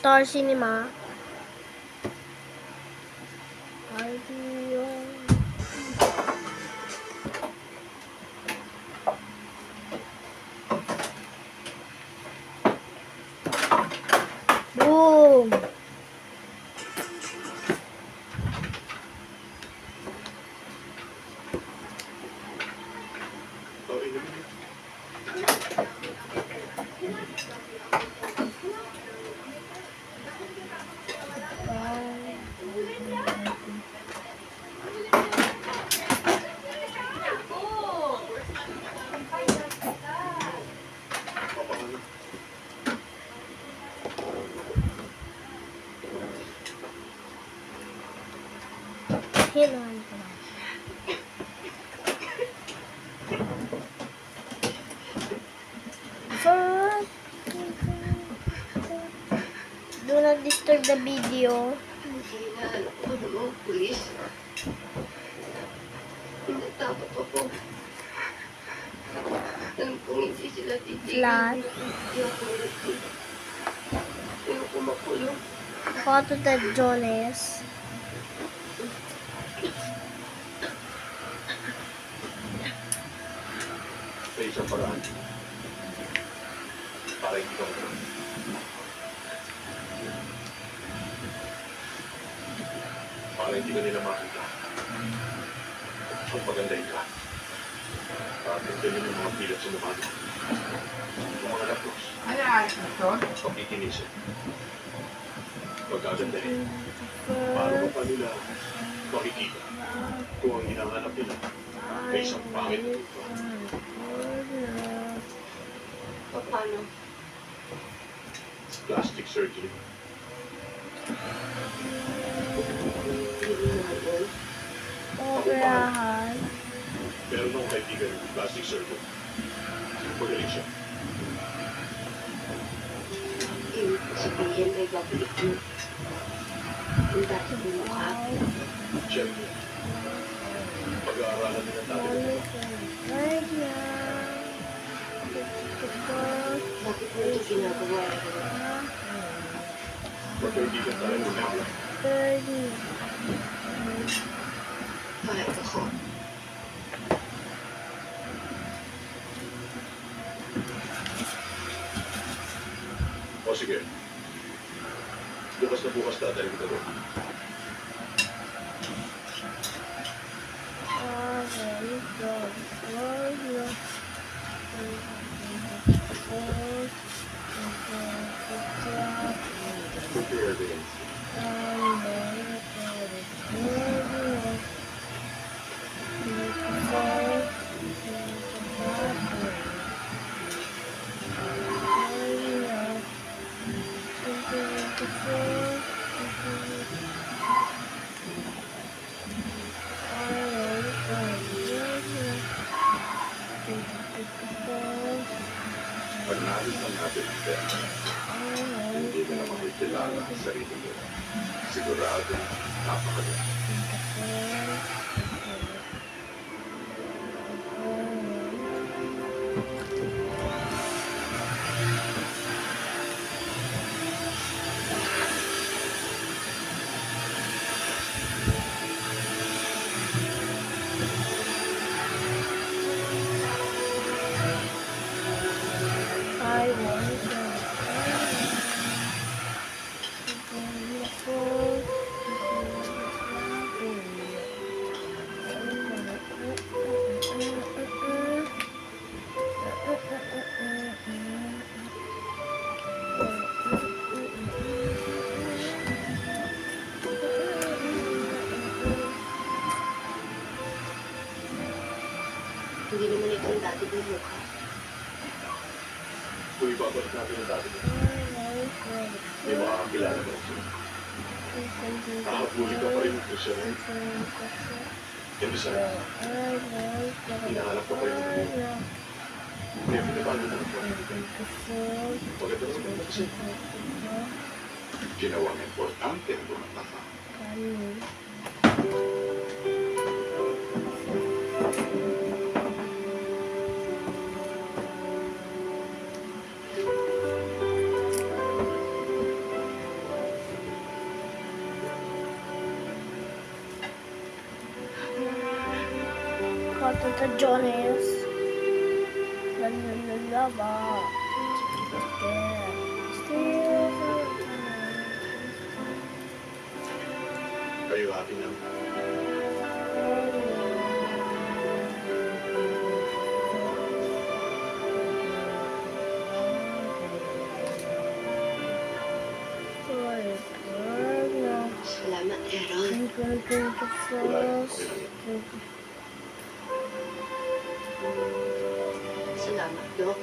Star Cinema. Boom! Hinuhan ko lang. Do not disturb the video. Please. Natatakot ako. Alam kong hindi sila titigil. Flat. Ayoko makulong. Go to the Jones. Sa isang paraan. Para hindi ka makulong. Para hindi ka nila makita. Ang pagandahin ka. At ganyan yung mga pilat sa mukha mo. Yung mga lapos. Ano ayos na ito? Pagkikinisin. Pagkagandahin. Paano pa nila makikita kung ang hinahanap nila ay isang pangit na tupa. Paano? Plastic surgery. Operahan. Meron akong kaibigan ng plastic surgeon. Magaling siya. Ibig sabihin ay babalik mo. Ang dati mo mukha. Siyempre, pag-aaralan nila natin ang Right now. Bakit mo ito ginagawa? magkaibigan tayo ng Nebula. 30. Kahit ako. O sige. Bukas na bukas tatay kita doon. Prepare everything. Pag naalis na natin ang pera, hindi mo na makikilala ang sarili mo. Sigurado, napakaganda. I want Hindi naman ito ang dati ng mukha. Kung ibabalik natin ang dati mo, may makakakilala mo siya. Nakahuli ka pa rin ito siya. Hindi sa hinahanap ka pa rin mo. Kaya pinabago na ito. Maganda naman ito kasi ginawang importante ang bumatata. Tata Jones. Lava. Kayo atin lang. Salamat, Aaron. Salamat, Doc.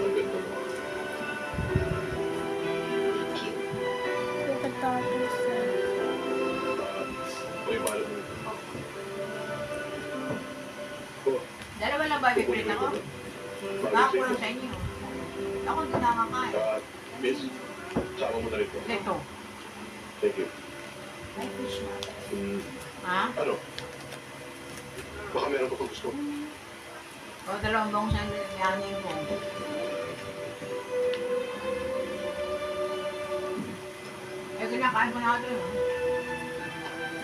Ang ganda mo. Thank you. Pagkatapos May mahal mo ito. Oh, Dalawa lang ba pipilit ako? Ako lang sa inyo. Ako hindi nakakain. Miss, sama mo na rito. Ito. Thank you. May fish na. Ha? Ano? Baka meron ka pa gusto? O dalawang bang sa yanin mo. Eh, kinakain ko na ito.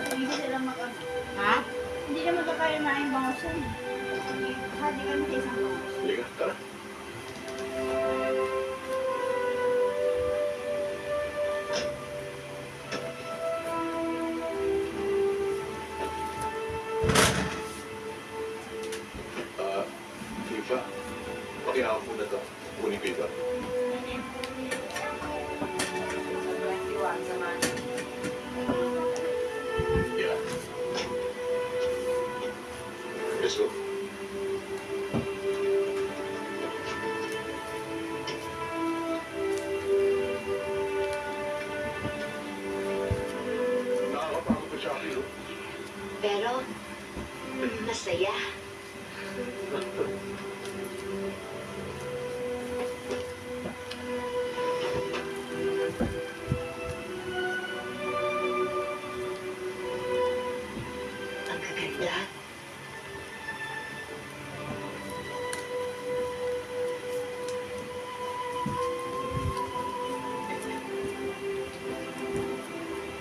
Hindi sila makag... Ha? Hindi naman kaya maing bangosan. Hadi kami sa isang bangos. Liga, tara. Eva, pakihawak mo na ito. Kunin ko ito. Iwan sa man. Yeah. Let's go. Nakakapagod pa siya, Pilo. Pero, masaya. Ang gaganda.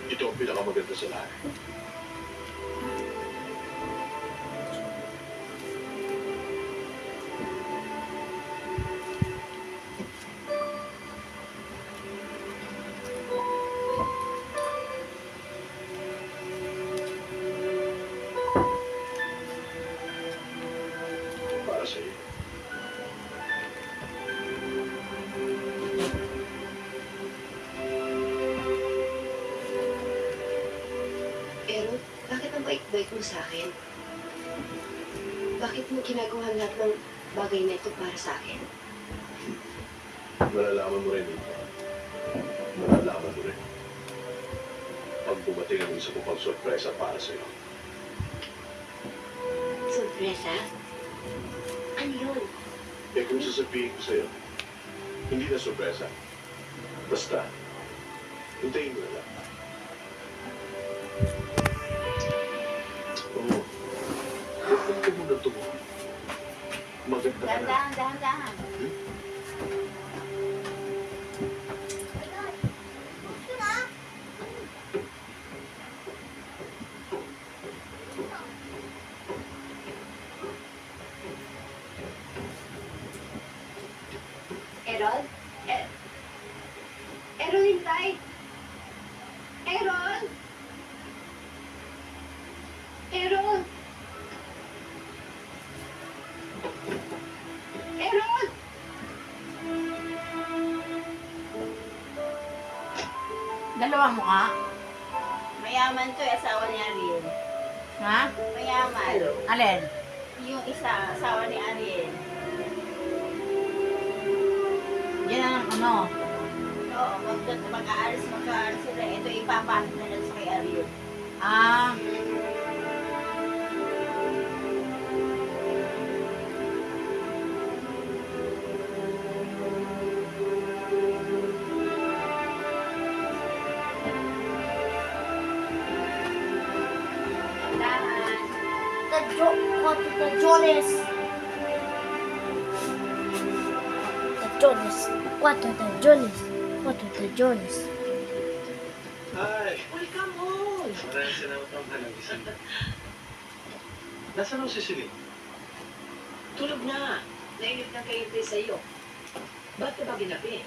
Ito ang pinakamaganda sa lahat. Para sa iyo. bait-bait mo sa akin. Bakit mo ginagawa lahat ng bagay na ito para sa akin? Malalaman mo rin ito. Malalaman mo rin. Pag dumating ang isa ko pang sorpresa para sa'yo. Sorpresa? Ano yun? Eh kung sasabihin ko sa'yo, hindi na sorpresa. Basta, hintayin mo na lang. Oo. Huwag ka muna ito. Maganda ka na. Dahan. Errol? Errol, hintay! Errol! Errol! Errol! Dalawa mo ka? Mayaman to, asawa ni Ariel. Ha? Mayaman. Alin? Yung isa, asawa ni Ariel. Yan ang ano. Oo, mag-aalis sila. Ito ipapasok na lang sa kay Ariel. Ah, Dahan. The Jonas. The Jonas. What are the Jonas? What are the Jonas? Hi! Welcome home! Maraming salamat ang halagisan. Nasaan ako si Celine? Tulog na. Nainip na kayo sa iyo. Ba't ka ba ginabi?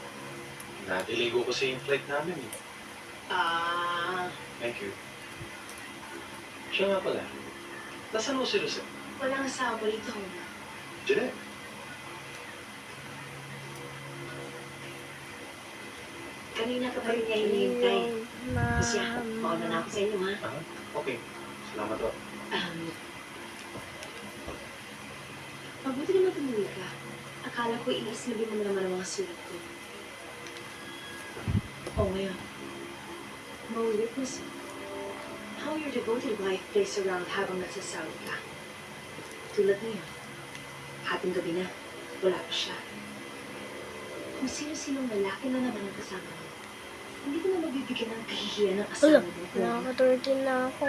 Natiligo kasi yung flight namin eh. Thank you. Siya nga pala. Nasaan ako si Rosette? Walang asawa rito. Jeanette? Kanina ka pa rin niya hinihintay. Siya, mauna na ako sa inyo, ha? Ah, okay. Salamat po. Mabuti naman tumuwi ka. Akala ko iisipin mo naman ang mga sulat ko. Ngayon. Ma-witness how your devoted wife plays around habang nagsasawi ka. Tulad niya. Hating gabi na. Wala pa siya. Kung sino-sinong lalaki na naman ang kasama mo, hindi ko na mabibigyan ng kahihiyan ng Ulo, asawa mo. nakaka-13 na ako.